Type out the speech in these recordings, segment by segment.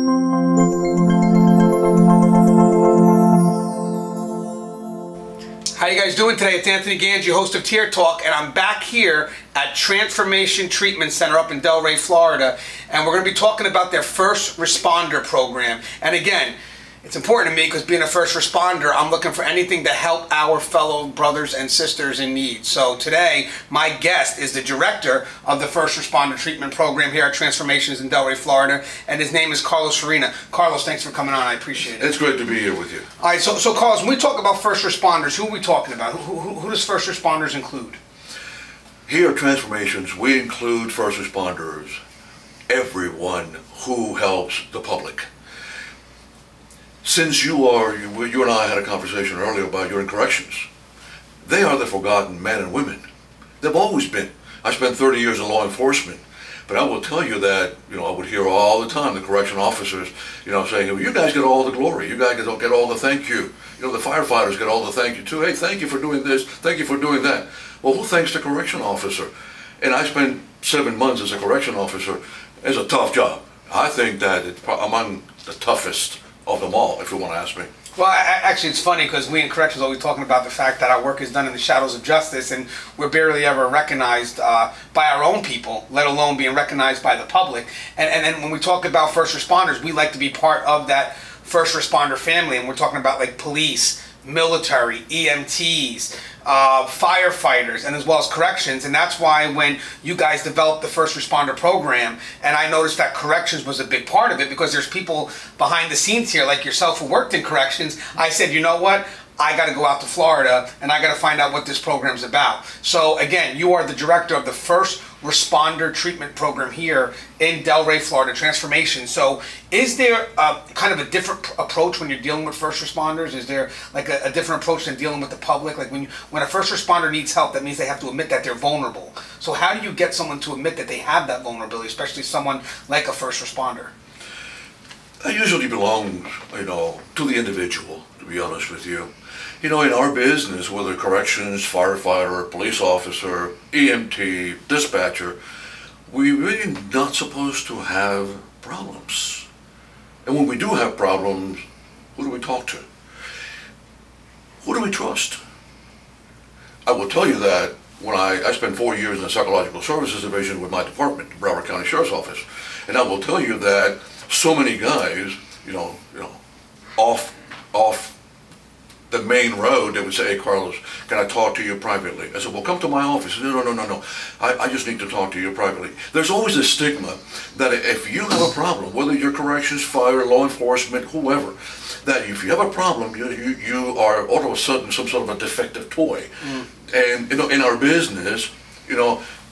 How you guys doing today? It's Anthony Gangi, host of Tier Talk, and I'm back here at Transformation Treatment Center up in Delray, Florida, and we're going to be talking about their first responder program. And again, it's important to me because being a first responder, I'm looking for anything to help our fellow brothers and sisters in need. So today, my guest is the director of the First Responder Treatment Program here at Transformations in Delray, Florida, and his name is Carlos Farina. Carlos, thanks for coming on. I appreciate it. It's great to be here with you. All right, so Carlos, when we talk about first responders, who are we talking about? Who does first responders include? Here at Transformations, we include first responders, everyone who helps the public. Since you and I had a conversation earlier about you're in corrections, they are the forgotten men and women. They've always been. I spent 30 years in law enforcement, but I will tell you that, I would hear all the time the correction officers, saying, well, you guys get all the glory, you guys don't get all the thank you. The firefighters get all the thank you too. Hey, thank you for doing this, thank you for doing that. Well, who thanks the correction officer? And I spent 7 months as a correction officer. It's a tough job. I think that it's among the toughest of them all, if you want to ask me. Well, actually, it's funny because we in corrections are always talking about the fact that our work is done in the shadows of justice, and we're barely ever recognized by our own people, let alone being recognized by the public. And then when we talk about first responders, we like to be part of that first responder family, and we're talking about like police, military, EMTs, firefighters, and as well as corrections. And that's why when you guys developed the first responder program, and I noticed that corrections was a big part of it because there's people behind the scenes here like yourself who worked in corrections, I said, you know what? I got to go out to Florida and I got to find out what this program's about. So again, you are the director of the First Responder Treatment Program here in Delray, Florida, Transformation. So is there kind of a different approach when you're dealing with first responders? Is there like a different approach than dealing with the public? Like when a first responder needs help, that means they have to admit that they're vulnerable. So how do you get someone to admit that they have that vulnerability, especially someone like a first responder? That usually belongs, to the individual, to be honest with you. In our business, whether corrections, firefighter, police officer, EMT, dispatcher, we're really not supposed to have problems. And when we do have problems, who do we talk to? Who do we trust? I will tell you that when I spent 4 years in the Psychological Services Division with my department, Broward County Sheriff's Office, and I will tell you that so many guys, off the main road, they would say, hey, Carlos, can I talk to you privately? I said, well, come to my office. No. I just need to talk to you privately. There's always a stigma that if you have a problem, whether you're corrections, fire, law enforcement, whoever, that if you have a problem, you are all of a sudden some sort of a defective toy. And, in our business,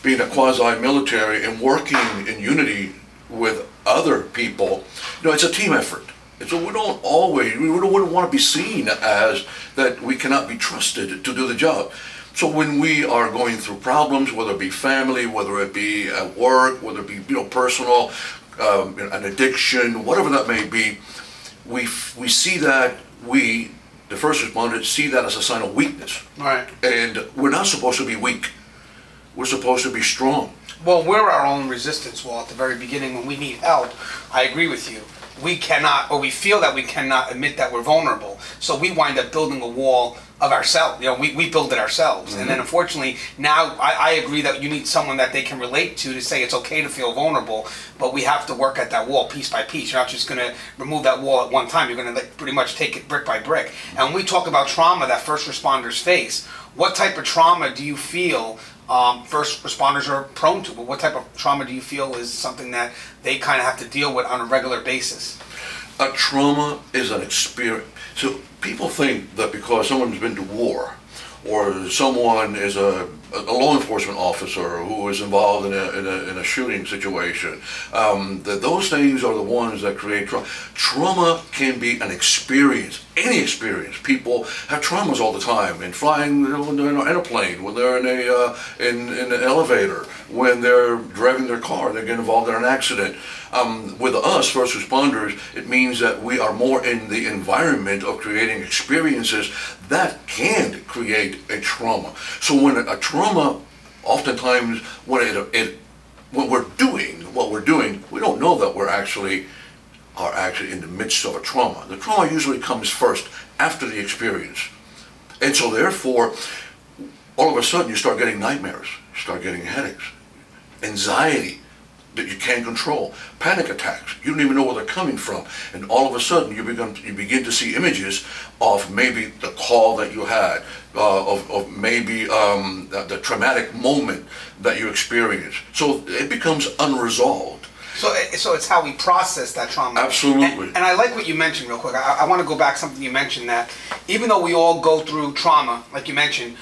being a quasi-military and working in unity with other people, it's a team effort. And so we wouldn't want to be seen as that we cannot be trusted to do the job. So when we are going through problems, whether it be family, whether it be at work, whether it be personal, an addiction, whatever that may be, we see that the first responders see that as a sign of weakness. Right. And we're not supposed to be weak. We're supposed to be strong. Well, we're our own resistance wall at the very beginning when we need help. I agree with you. We cannot, or we feel that we cannot admit that we're vulnerable. So we wind up building a wall of ourselves. We build it ourselves. And then unfortunately, now I agree that you need someone that they can relate to say it's okay to feel vulnerable, but we have to work at that wall piece by piece. You're not just going to remove that wall at one time. You're going to pretty much take it brick by brick. And when we talk about trauma that first responders face, what type of trauma do you feel first responders are prone to? But what type of trauma do you feel is something that they kind of have to deal with on a regular basis? A trauma is an experience. So people think that because someone's been to war, or someone is a law enforcement officer who is involved in a shooting situation, that those things are the ones that create trauma. Trauma can be an experience, any experience. People have traumas all the time in flying, when they're in an airplane, when they're in an elevator, when they're driving their car, they get involved in an accident. With us, first responders, it means that we are more in the environment of creating experiences that can create a trauma. So when a trauma, oftentimes when we're doing what we're doing, we don't know that we're actually are actually in the midst of a trauma. The trauma usually comes first after the experience. And so therefore, all of a sudden you start getting nightmares, you start getting headaches, anxiety that you can't control, panic attacks, you don't even know where they're coming from. And all of a sudden you begin to see images of maybe the call that you had, of maybe the traumatic moment that you experienced. So it becomes unresolved. So it's how we process that trauma. Absolutely. And I like what you mentioned real quick. I want to go back to something you mentioned, that even though we all go through trauma, like you mentioned,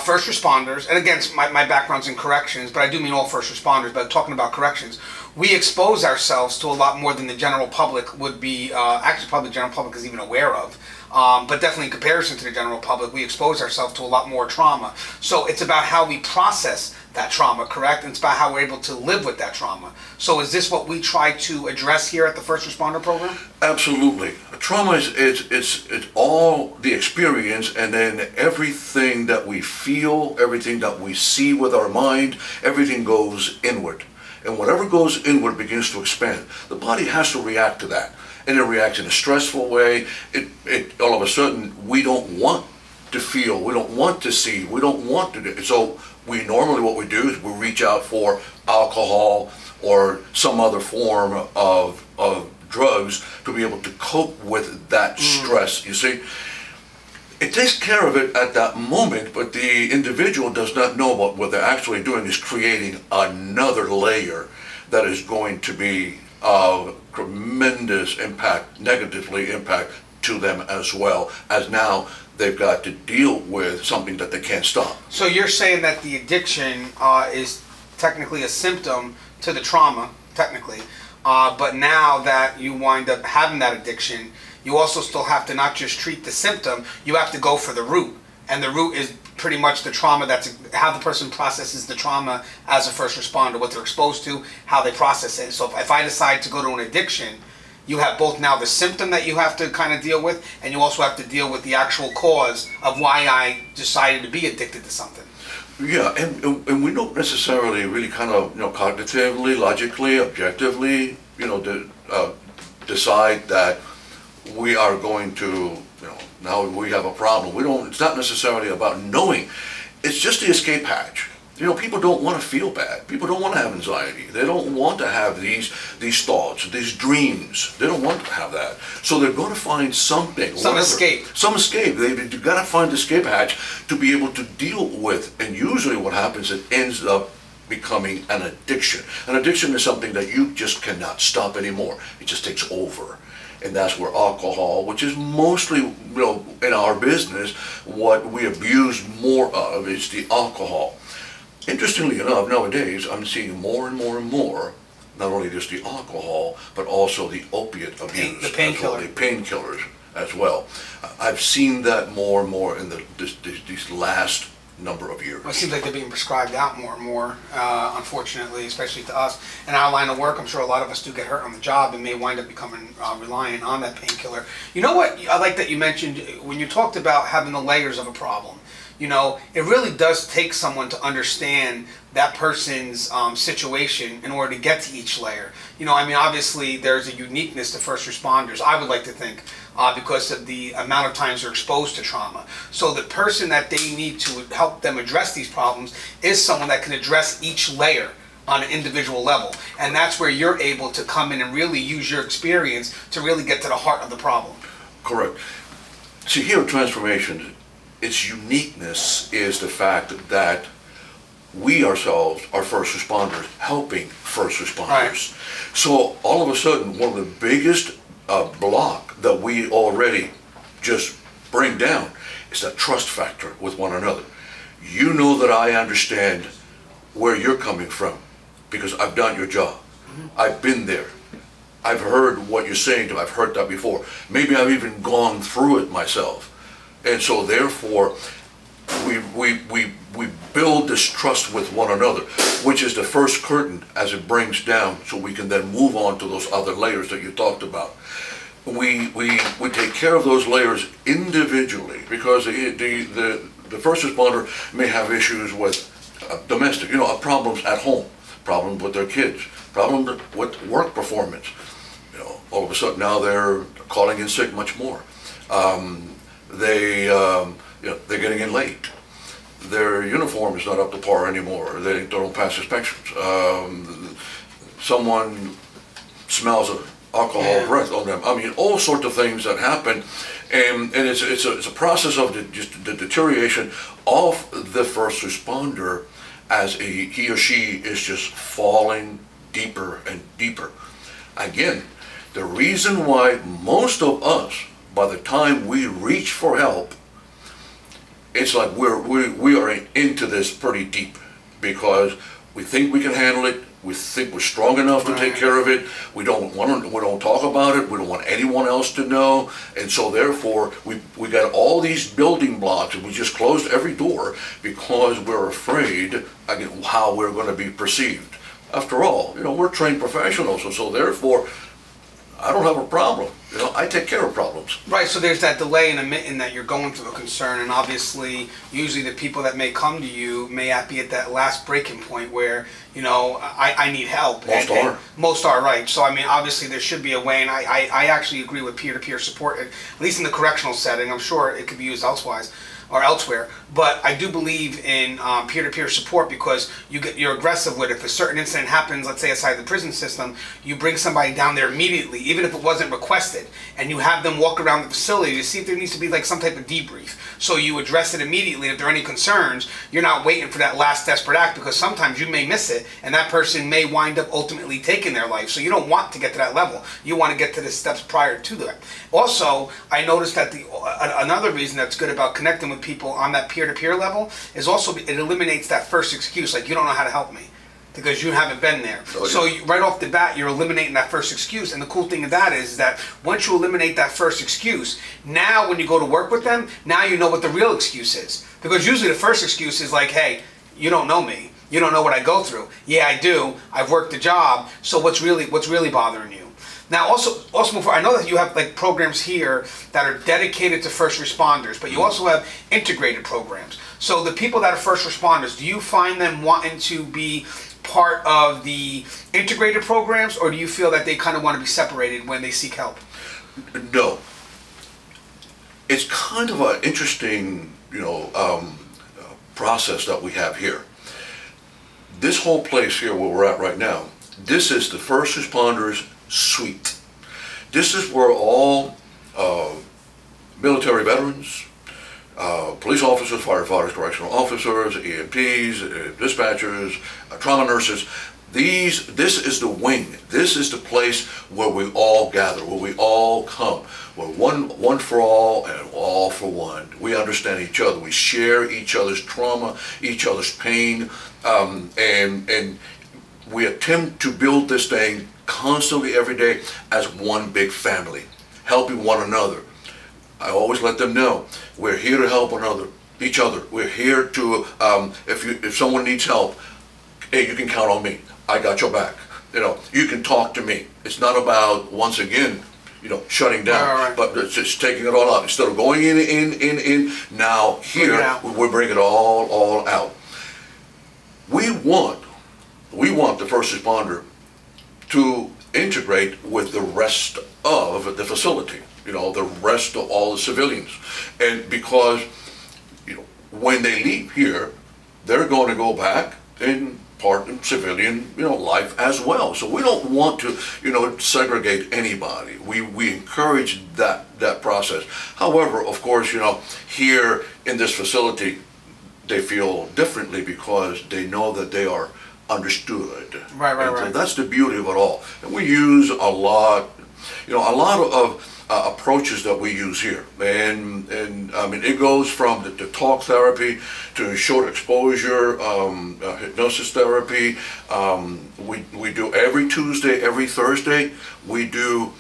first responders, and again, my background's in corrections, but I do mean all first responders, but talking about corrections, we expose ourselves to a lot more than the general public would be, actually probably the general public is even aware of. But definitely in comparison to the general public, we expose ourselves to a lot more trauma. So it's about how we process that trauma, correct? And it's about how we're able to live with that trauma. So is this what we try to address here at the First Responder Program? Absolutely. Trauma is it's all the experience, and then everything that we feel, everything that we see with our mind, everything goes inward. And whatever goes inward begins to expand. The body has to react to that. And it reacts in a stressful way. It all of a sudden, we don't want to feel, we don't want to see, we don't want to do. So we normally, what we do is we reach out for alcohol or some other form of drugs to be able to cope with that stress. You see, it takes care of it at that moment, but the individual does not know about what they're actually doing is creating another layer that is going to be of tremendous impact, negatively impact to them, as well as now they've got to deal with something that they can't stop. So you're saying that the addiction is technically a symptom to the trauma, technically, but now that you wind up having that addiction, you also still have to not just treat the symptom, you have to go for the root. And the root is pretty much the trauma, that's how the person processes the trauma as a first responder, what they're exposed to, how they process it. So if I decide to go to an addiction, you have both now the symptom that you have to kind of deal with, and you also have to deal with the actual cause of why I decided to be addicted to something. Yeah, and we don't necessarily really kind of, cognitively, logically, objectively, decide that we are going to, now we have a problem. We don't, it's not necessarily about knowing. It's just the escape hatch. People don't want to feel bad. People don't want to have anxiety. They don't want to have these thoughts, these dreams. They don't want to have that. So they're going to find something. Some escape. Some escape. You've got to find the escape hatch to be able to deal with. And usually what happens, it ends up becoming an addiction. An addiction is something that you just cannot stop anymore. It just takes over. And that's where alcohol, which is mostly, in our business, what we abuse more of is the alcohol. Interestingly enough, nowadays, I'm seeing more and more and more, not only just the alcohol, but also the opiate abuse. The painkiller. The painkillers as well. I've seen that more and more in these last number of years. Well, it seems like they're being prescribed out more and more, unfortunately, especially to us. In our line of work, I'm sure a lot of us do get hurt on the job and may wind up becoming reliant on that painkiller. You know what I like that you mentioned when you talked about having the layers of a problem? It really does take someone to understand that person's situation in order to get to each layer. Obviously there's a uniqueness to first responders, I would like to think, because of the amount of times they're exposed to trauma. So the person that they need to help them address these problems is someone that can address each layer on an individual level. And that's where you're able to come in and really use your experience to really get to the heart of the problem. Correct. See, here at Transformation, its uniqueness is the fact that we ourselves are first responders helping first responders. Right. So all of a sudden, one of the biggest block that we already just bring down is that trust factor with one another. You know that I understand where you're coming from because I've done your job. I've been there. I've heard what you're saying to me. I've heard that before. Maybe I've even gone through it myself. And so therefore, we build this trust with one another, which is the first curtain as it brings down, so we can then move on to those other layers that you talked about. We take care of those layers individually, because the first responder may have issues with domestic, problems at home, problems with their kids, problems with work performance, all of a sudden now they're calling in sick much more. They're getting in late. Their uniform is not up to par anymore. They don't pass inspections. Someone smells of alcohol breath on them. I mean, all sorts of things that happen, and it's a process of the deterioration of the first responder as he or she is just falling deeper and deeper. Again, the reason why most of us, by the time we reach for help, it's like we are into this pretty deep, because we think we can handle it. We think we're strong enough to take care of it. We don't talk about it. We don't want anyone else to know. And so therefore, we got all these building blocks, and we just closed every door because we're afraid again how we're going to be perceived. After all, we're trained professionals, and so therefore, I don't have a problem. I take care of problems. Right, so there's that delay in admitting that you're going through a concern, and obviously, usually the people that may come to you may be at that last breaking point where, I need help. Most are, right. So, I mean, obviously there should be a way, and I actually agree with peer-to-peer support, at least in the correctional setting. I'm sure it could be used elsewhere, but I do believe in peer-to-peer support, because you're aggressive with it. If a certain incident happens, let's say outside the prison system, you bring somebody down there immediately, even if it wasn't requested, and you have them walk around the facility to see if there needs to be like some type of debrief. So you address it immediately. If there are any concerns, you're not waiting for that last desperate act, because sometimes you may miss it, and that person may wind up ultimately taking their life. So you don't want to get to that level. You want to get to the steps prior to that. Also, I noticed that another reason that's good about connecting with people on that peer-to-peer level is also it eliminates that first excuse, like, you don't know how to help me because you haven't been there. So right off the bat, you're eliminating that first excuse. And the cool thing of that is that once you eliminate that first excuse, now when you go to work with them, now you know what the real excuse is. Because usually the first excuse is like, hey, you don't know me. You don't know what I go through. Yeah, I do. I've worked the job. So what's really bothering you? Now, also before, I know that you have like programs here that are dedicated to first responders, but you also have integrated programs. So the people that are first responders, do you find them wanting to be part of the integrated programs, or do you feel that they kind of want to be separated when they seek help? No. It's kind of an interesting, process that we have here. This whole place here where we're at right now, this is the first responders suite. This is where all military veterans, police officers, firefighters, correctional officers, EMTs, dispatchers, trauma nurses, this is the wing. This is the place where we all gather, where we all come. We're one for all and all for one. We understand each other. We share each other's trauma, each other's pain, and we attempt to build this thing constantly every day as one big family, helping one another. I always let them know we're here to help each other. We're here to if someone needs help, hey, you can count on me. I got your back. You can talk to me. It's not about, once again, shutting down, but it's just taking it all out. Instead of going in, now here we bring it all out. We want the first responder to integrate with the rest of the facility, the rest of all the civilians. And because, when they leave here, they're going to go back and part in civilian, life as well. So we don't want to, segregate anybody. We encourage that process. However, of course, here in this facility, they feel differently because they know that they are understood. Right. So that's the beauty of it all. And we use a lot of approaches that we use here, and I mean, it goes from the talk therapy to short exposure hypnosis therapy. We do every Tuesday, every Thursday. We do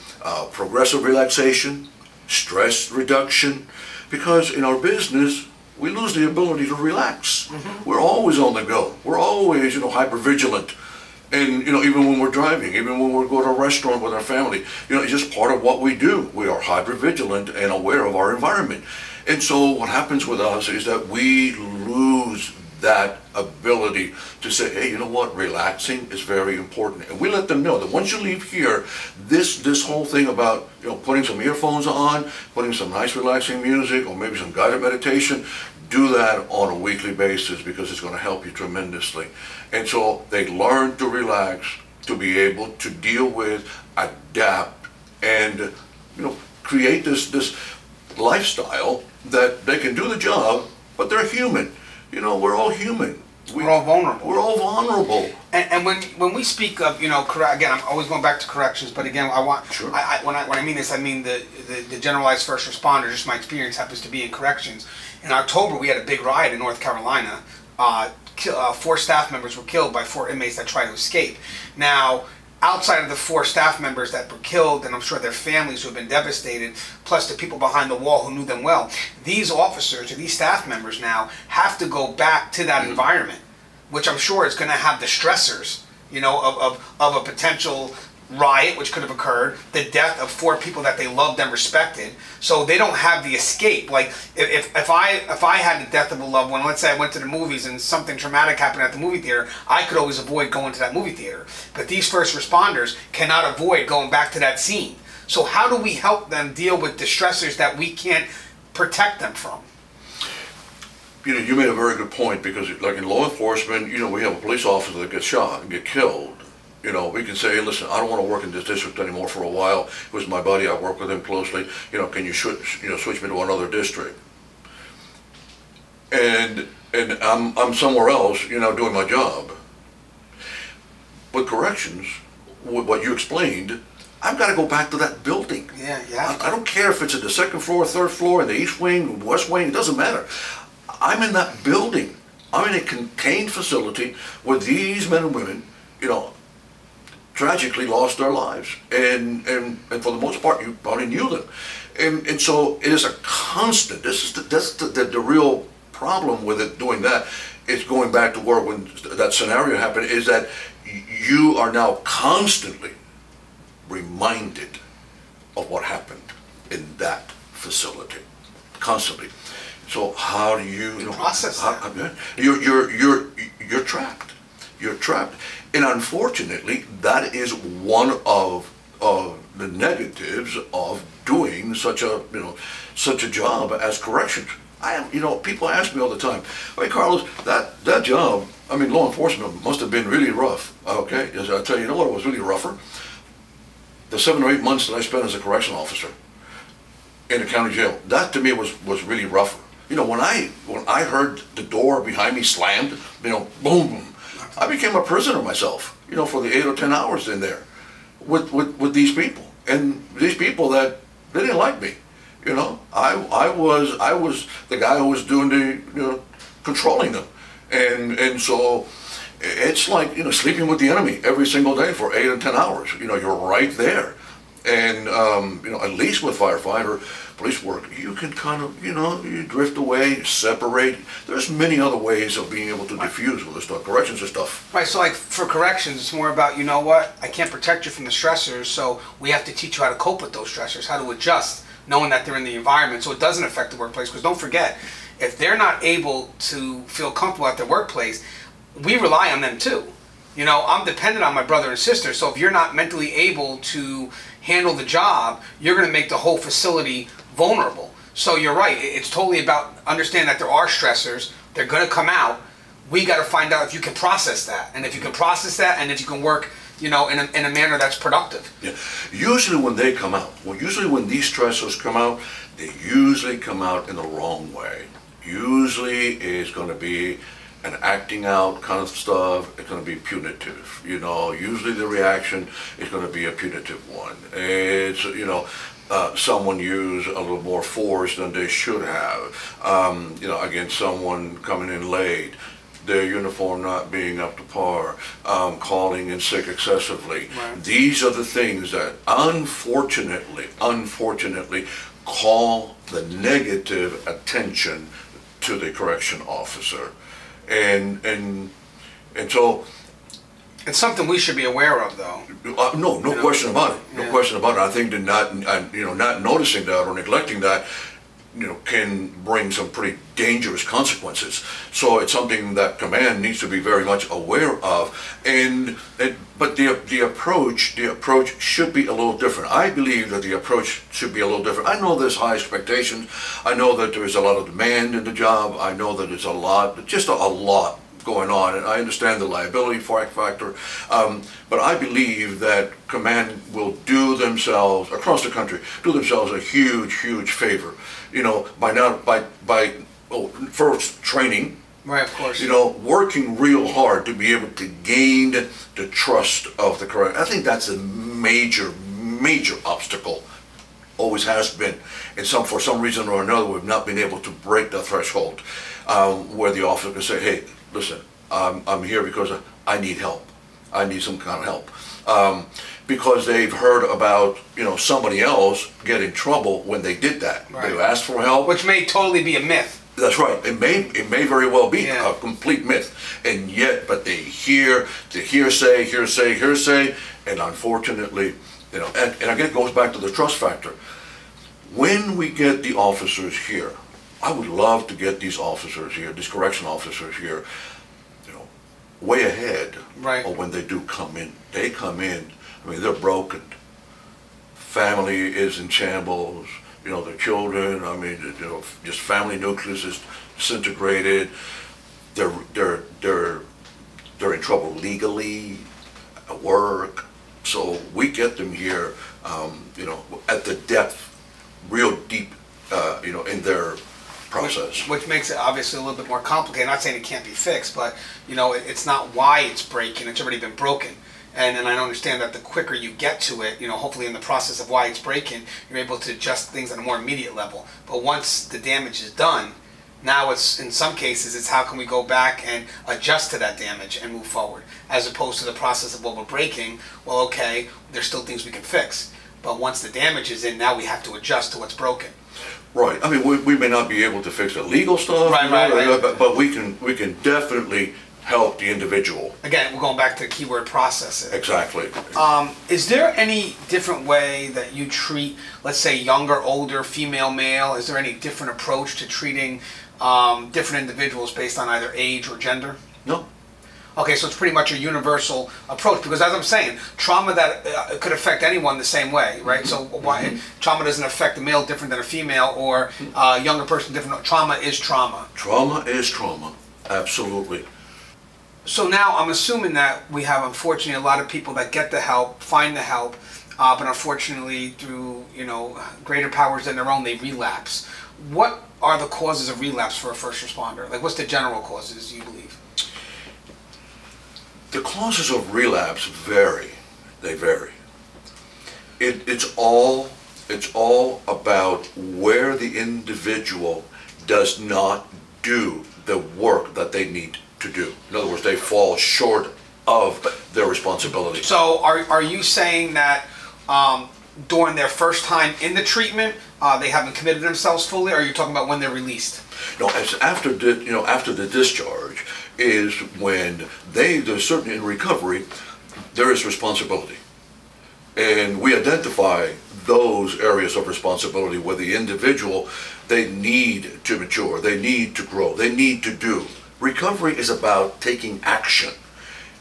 progressive relaxation, stress reduction, because in our business we lose the ability to relax. We're always on the go. We're always, hyper vigilant. And, even when we're driving, even when we go to a restaurant with our family, it's just part of what we do. We are hyper vigilant and aware of our environment. And so what happens with us is that we lose that ability to say, hey, you know what, relaxing is very important. And we let them know that once you leave here, this whole thing about, you know, putting some earphones on, putting some nice relaxing music, or maybe some guided meditation, do that on a weekly basis, because it's going to help you tremendously. And so they learn to relax, to be able to deal with, adapt, and, you know, create this lifestyle that they can do the job, but they're human. You know, we're all human. We're all vulnerable. We're all vulnerable. And when we speak of, you know, again, I'm always going back to corrections, but again, I want, sure. when I mean this, I mean the generalized first responder. Just my experience happens to be in corrections. In October, we had a big riot in North Carolina. 4 staff members were killed by 4 inmates that tried to escape. Now, outside of the 4 staff members that were killed, and I'm sure their families who have been devastated, plus the people behind the wall who knew them well, these officers or these staff members now have to go back to that environment, which I'm sure is going to have the stressors, you know, of a potential riot which could have occurred, the death of 4 people that they loved and respected. So they don't have the escape. Like if I had the death of a loved one, let's say I went to the movies and something traumatic happened at the movie theater, I could always avoid going to that movie theater. But these first responders cannot avoid going back to that scene. So how do we help them deal with the stressors that we can't protect them from? You know, you made a very good point, because like in law enforcement, you know, we have a police officer that gets shot and get killed. You know, we can say, hey, listen, I don't want to work in this district anymore for a while. It was my buddy, I work with him closely. You know, can you switch me to another district? And I'm somewhere else, you know, doing my job. But corrections, what you explained, I've got to go back to that building. Yeah. I don't care if it's at the 2nd floor, 3rd floor, in the east wing, west wing, it doesn't matter. I'm in that building. I'm in a contained facility where these men and women, you know, tragically lost their lives, and for the most part, you probably knew them, and so it is a constant. That's the real problem with it. Doing that is going back to where when that scenario happened, is that you are now constantly reminded of what happened in that facility, constantly. So how do you process that? You're trapped. You're trapped. And unfortunately, that is one of the negatives of doing such a job as corrections. People ask me all the time, hey Carlos, that job, I mean, law enforcement must have been really rough. Okay, as I tell you, you know what was really rougher? The 7 or 8 months that I spent as a correction officer in a county jail. That to me was really rougher. You know, when I heard the door behind me slammed, you know, boom, I became a prisoner myself, you know, for the 8 or 10 hours in there with these people. And these people that, they didn't like me, you know. I was the guy who was doing the, controlling them. And so it's like, you know, sleeping with the enemy every single day for 8 or 10 hours. You know, you're right there. And, at least with firefighter, police work, you can kind of, you drift away, separate. There's many other ways of being able to diffuse with this stuff. Corrections and stuff. Right, so like for corrections, it's more about, you know what, I can't protect you from the stressors, so we have to teach you how to cope with those stressors, how to adjust, knowing that they're in the environment so it doesn't affect the workplace. Because don't forget, if they're not able to feel comfortable at their workplace, we rely on them too. You know, I'm dependent on my brother and sister, so if you're not mentally able to handle the job, you're going to make the whole facility vulnerable. So you're right, it's totally about understanding that there are stressors, they're going to come out. We got to find out if you can process that, and if you can process that, and if you can work, in a manner that's productive. Yeah. Usually when they come out, usually when these stressors come out, they usually come out in the wrong way. Usually it's going to be an acting out kind of stuff. It's going to be punitive. Usually the reaction is going to be a punitive one. It's, someone used a little more force than they should have, against someone coming in late, their uniform not being up to par, calling in sick excessively. Right. These are the things that unfortunately call the negative attention to the correction officer. And so it's something we should be aware of, though. No question about it. No question about it. I think that not noticing that or neglecting that can bring some pretty dangerous consequences. So it's something that command needs to be very much aware of. But the approach should be a little different. I believe that the approach should be a little different. I know there's high expectations. I know that there's a lot of demand in the job. I know that there's just a lot going on, and I understand the liability factor, but I believe that command will do themselves across the country a huge favor, by first training, right, of course, working real hard to be able to gain the trust of the correct. I think that's a major obstacle. Always has been, and for some reason or another, we've not been able to break the threshold where the officer can say, "Hey, listen, I'm here because I need help. I need some kind of help." Because they've heard about somebody else get in trouble when they did that. Right. They asked for help, which may totally be a myth. That's right. It may very well be a complete myth, and yet, but they hear the hearsay, and unfortunately, and again, it goes back to the trust factor. When we get the officers here, I would love to get these officers here, these correction officers here, way ahead of when they do come in. They come in, they're broken. Family is in shambles, their children, just family nucleus is disintegrated. They're in trouble legally, at work. So we get them here, at the depth, real deep, in their process. Which makes it obviously a little bit more complicated. I'm not saying it can't be fixed, but it's not why it's breaking, it's already been broken. And I understand that the quicker you get to it, hopefully in the process of why it's breaking, you're able to adjust things at a more immediate level. But once the damage is done, now it's, in some cases, it's how can we go back and adjust to that damage and move forward, as opposed to the process of what we're breaking. Well, okay, there's still things we can fix. But once the damage is in, now we have to adjust to what's broken. Right. We may not be able to fix the legal stuff, right. But we can definitely help the individual. Again, we're going back to the keyword processing. Exactly. Is there any different way that you treat, let's say, younger, older, female, male? Is there any different approach to treating different individuals based on either age or gender? No. Okay, so it's pretty much a universal approach, because as I'm saying, trauma that could affect anyone the same way, right? So why trauma doesn't affect a male different than a female, or a younger person different? Trauma is trauma. Trauma is trauma. Absolutely. So now I'm assuming that we have, unfortunately, a lot of people that get the help, find the help, but unfortunately through, greater powers than their own, they relapse. What are the causes of relapse for a first responder? Like, what's the general causes, you believe? The causes of relapse vary. They vary. It's all about where the individual does not do the work that they need to do. In other words, they fall short of their responsibility. So are you saying that during their first time in the treatment, they haven't committed themselves fully, or are you talking about when they're released? No, after the discharge is when there's certainly in recovery, there is responsibility. And we identify those areas of responsibility where the individual, they need to mature, they need to grow, they need to do. Recovery is about taking action.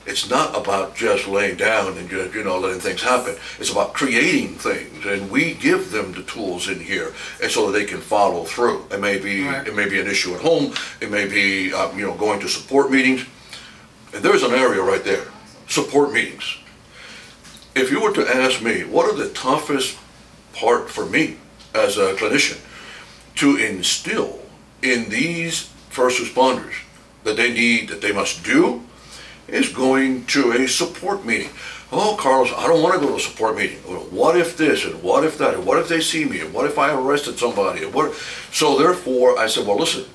It's not about just laying down and just, letting things happen. It's about creating things, and we give them the tools in here, and so that they can follow through. It may be an issue at home. It may be going to support meetings. And there's an area right there, support meetings. If you were to ask me, what are the toughest part for me as a clinician to instill in these first responders that they must do, is going to a support meeting. Oh, Carlos, I don't want to go to a support meeting. What if this, and what if that, and what if they see me, and what if I arrested somebody, and what? So therefore, I said, well, listen,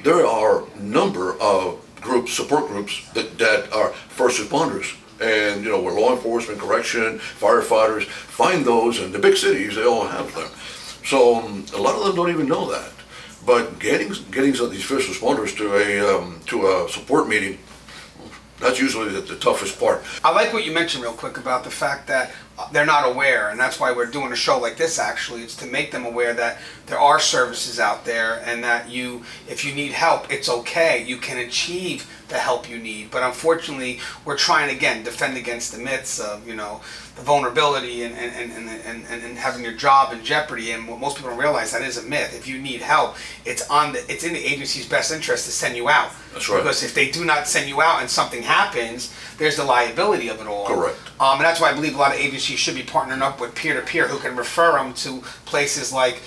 there are a number of groups, support groups that are first responders, and we're law enforcement, correction, firefighters. Find those in the big cities; they all have them. So a lot of them don't even know that. But getting some of these first responders to a support meeting, that's usually the toughest part. I like what you mentioned real quick about the fact that they're not aware, and that's why we're doing a show like this. Actually, it's to make them aware that there are services out there, and that if you need help, it's okay. You can achieve the help you need. But unfortunately, we're trying to, again, defend against the myths of, the vulnerability and having your job in jeopardy. And what most people don't realize, that is a myth. If you need help, it's in the agency's best interest to send you out. That's right. Because if they do not send you out and something happens, there's the liability of it all. Correct. And that's why I believe a lot of agencies should be partnering up with peer-to-peer who can refer them to places like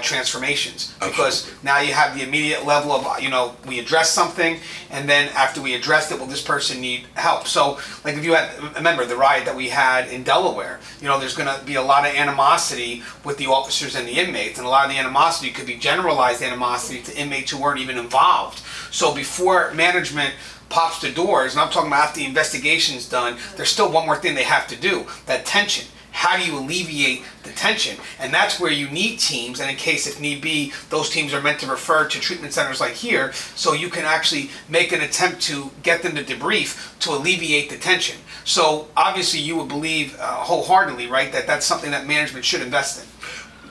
transformations. Because now you have the immediate level of, we address something, and then after we addressed it, will this person need help? So, like if you remember the riot that we had in Delaware, there's going to be a lot of animosity with the officers and the inmates, and a lot of the animosity could be generalized animosity to inmates who weren't even involved. So before management pops the doors, and I'm talking about after the investigation's done, there's still one more thing they have to do, that tension. How do you alleviate the tension? And that's where you need teams, and in case if need be, those teams are meant to refer to treatment centers like here, so you can actually make an attempt to get them to debrief to alleviate the tension. So obviously you would believe wholeheartedly, right, that that's something that management should invest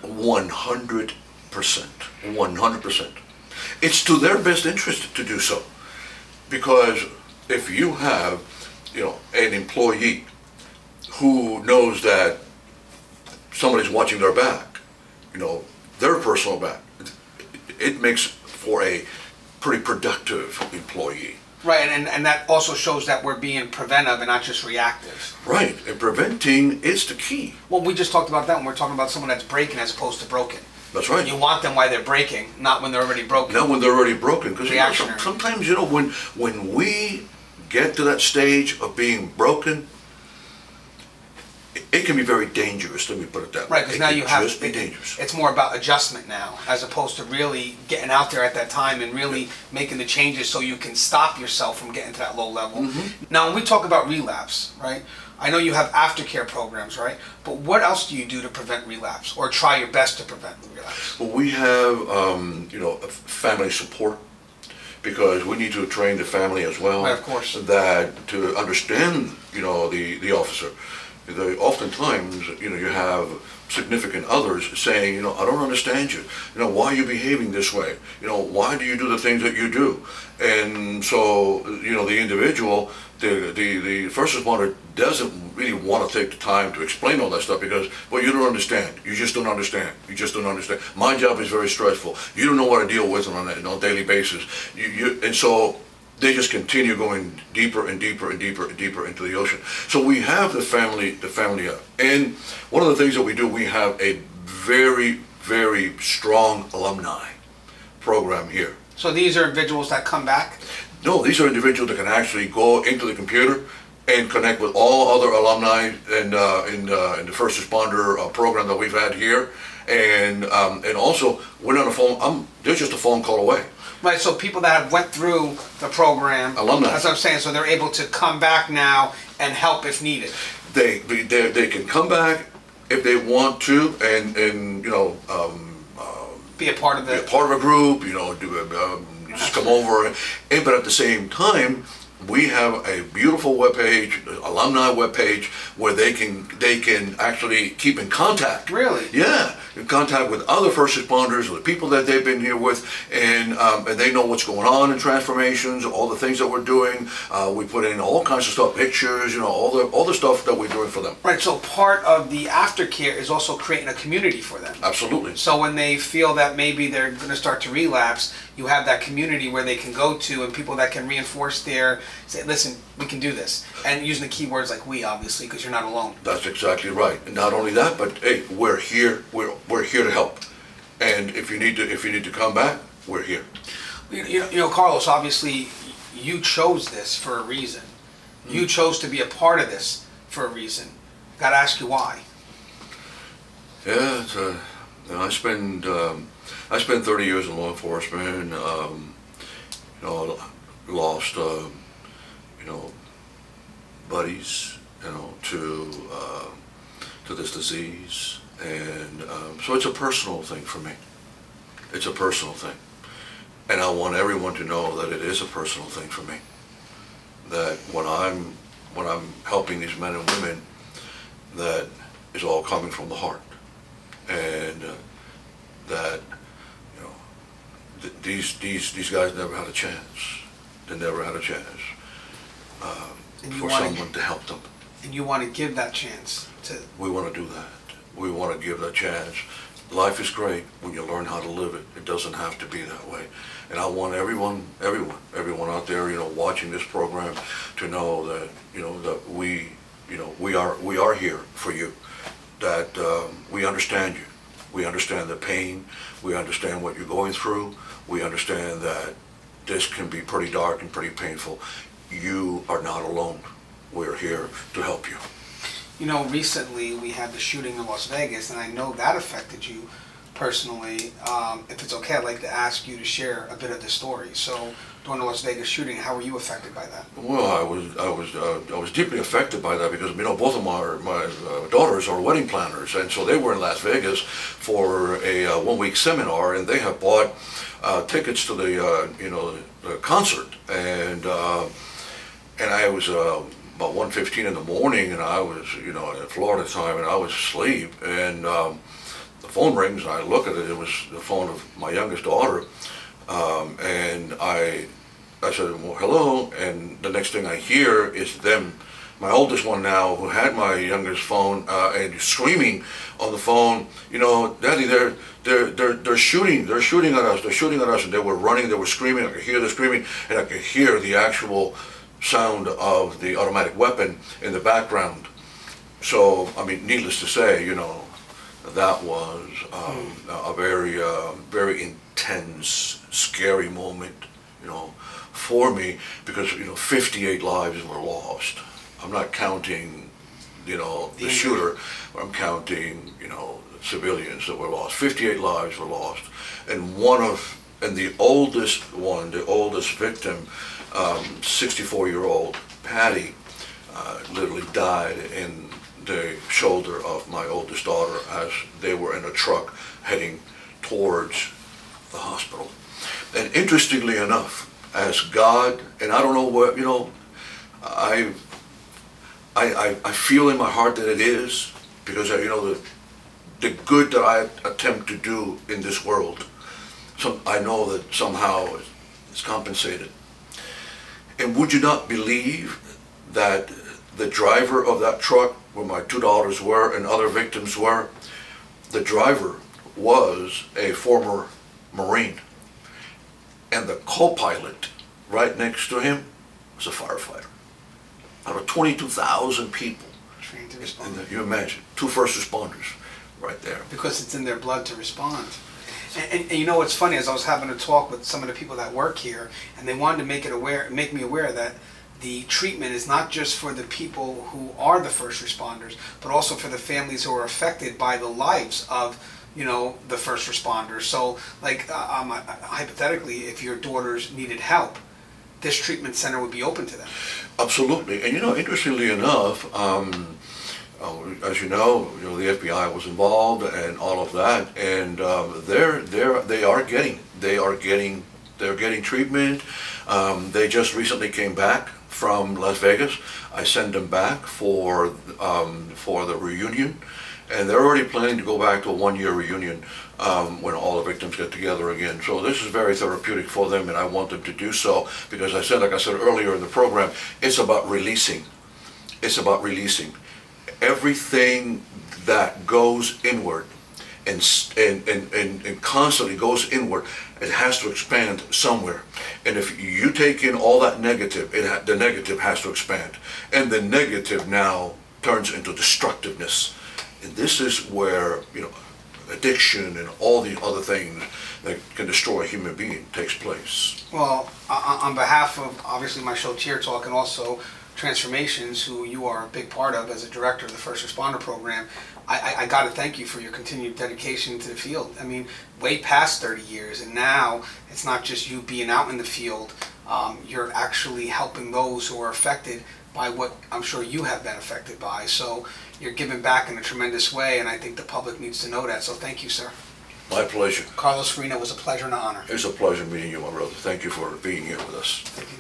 in. 100%. 100%. It's to their best interest to do so. Because if you have, an employee who knows that somebody's watching their back, their personal back, it makes for a pretty productive employee. Right, and that also shows that we're being preventive and not just reactive. Right, and preventing is the key. Well, we just talked about that when we're talking about someone that's breaking as opposed to broken. That's right. You want them while they're breaking, not when they're already broken. Not when they're already broken. Because sometimes, when we get to that stage of being broken, it can be very dangerous. Let me put it that way. Right, because now you have just be dangerous. It's more about adjustment now, as opposed to really getting out there at that time and really making the changes so you can stop yourself from getting to that low level. Now, when we talk about relapse, right? I know you have aftercare programs, right? But what else do you do to prevent relapse, or try your best to prevent relapse? Well, we have, family support, because we need to train the family as well. Right, of course. That to understand, the officer. Oftentimes, you have significant others saying, I don't understand you. Why are you behaving this way? Why do you do the things that you do? And so, the individual, the first responder doesn't really want to take the time to explain all that stuff because, well, you don't understand. You just don't understand. You just don't understand. My job is very stressful. You don't know what I deal with on a daily basis. And so they just continue going deeper and deeper and deeper and deeper into the ocean. So we have the family up. And one of the things that we do, we have a very, very strong alumni program here. So these are individuals that come back? No, these are individuals that can actually go into the computer and connect with all other alumni in the first responder program that we've had here. And also, we're on the phone, they're just a phone call away. Right, so people that have went through the program, alumni. That's what I'm saying, so they're able to come back now and help if needed. They can come back if they want to, and be a part of be a part of a group, just come over, but at the same time, we have a beautiful webpage, alumni webpage, where they can actually keep in contact. Really? Yeah, in contact with other first responders, with people that they've been here with, and they know what's going on in transformations, all the things that we're doing. We put in all kinds of stuff, pictures, all the stuff that we're doing for them. Right. So part of the aftercare is also creating a community for them. Absolutely. So when they feel that maybe they're going to start to relapse, you have that community where they can go to, and people that can reinforce say, listen, we can do this, and using the key words like we, obviously, because you're not alone. That's exactly right. And not only that, but hey, we're here. We're here to help. And if you need to come back, we're here. Carlos, obviously, you chose this for a reason. You chose to be a part of this for a reason. Got to ask you why. Yeah, I spent 30 years in law enforcement. Lost buddies, to this disease, and so it's a personal thing for me. It's a personal thing, and I want everyone to know that it is a personal thing for me. That when I'm helping these men and women, that is all coming from the heart, and that these guys never had a chance. They never had a chance for someone to help them. And you want to give that chance to. We want to do that. We want to give that chance. Life is great when you learn how to live it. It doesn't have to be that way. And I want everyone out there, watching this program, to know that that we are here for you. That we understand you. We understand the pain. We understand what you're going through. We understand that this can be pretty dark and pretty painful. You are not alone. We're here to help you. Recently we had the shooting in Las Vegas, and I know that affected you personally. If it's okay, I'd like to ask you to share a bit of the story. So, during the Las Vegas shooting, how were you affected by that? Well, I was deeply affected by that because both of my daughters are wedding planners, and so they were in Las Vegas for a 1-week seminar, and they have bought tickets to the concert, and I was about 1:15 in the morning, and I was at Florida time, and I was asleep, and the phone rings, and I look at it. It was the phone of my youngest daughter, and I said, well, hello, and the next thing I hear is them, my oldest one now, who had my youngest phone, and screaming on the phone, Daddy, they're shooting at us, and they were running, they were screaming. I could hear the screaming, and I could hear the actual sound of the automatic weapon in the background. So, needless to say, that was a very intense, scary moment, for me, because 58 lives were lost. I'm not counting, the shooter. I'm counting, civilians that were lost. 58 lives were lost, and the oldest victim, 64-year-old Patty, literally died in the shoulder of my oldest daughter as they were in a truck heading towards the hospital. And interestingly enough, as God, and I don't know what, I feel in my heart that it is, because the good that I attempt to do in this world, I know that somehow it's compensated. And would you not believe that the driver of that truck, where my 2 daughters were and other victims were, the driver was a former Marine, and the co-pilot right next to him was a firefighter. Out of 22,000 people, trained to respond. And you imagine, 2 first responders right there. Because it's in their blood to respond. And what's funny is I was having a talk with some of the people that work here, and they wanted to make me aware that the treatment is not just for the people who are the first responders, but also for the families who are affected by the lives of, the first responders. So, hypothetically, if your daughters needed help, this treatment center would be open to them. Absolutely. And interestingly enough, as you know, the FBI was involved and all of that, and they're getting treatment. They just recently came back from Las Vegas. I sent them back for the reunion, and they're already planning to go back to a 1-year reunion when all the victims get together again. So this is very therapeutic for them, and I want them to do so because like I said earlier in the program, it's about releasing. It's about releasing everything that goes inward and constantly goes inward. It has to expand somewhere, and if you take in all that negative, the negative has to expand, and the negative now turns into destructiveness. And this is where addiction and all the other things that can destroy a human being takes place. Well, on behalf of obviously my show Cheer Talk, and also Transformations, who you are a big part of as a director of the First Responder Program, I got to thank you for your continued dedication to the field. Way past 30 years, and now it's not just you being out in the field, you're actually helping those who are affected by what I'm sure you have been affected by. So you're giving back in a tremendous way, and I think the public needs to know that. So thank you, sir. My pleasure. Carlos Farina, was a pleasure and an honor. It's a pleasure meeting you, my brother. Thank you for being here with us. Thank you.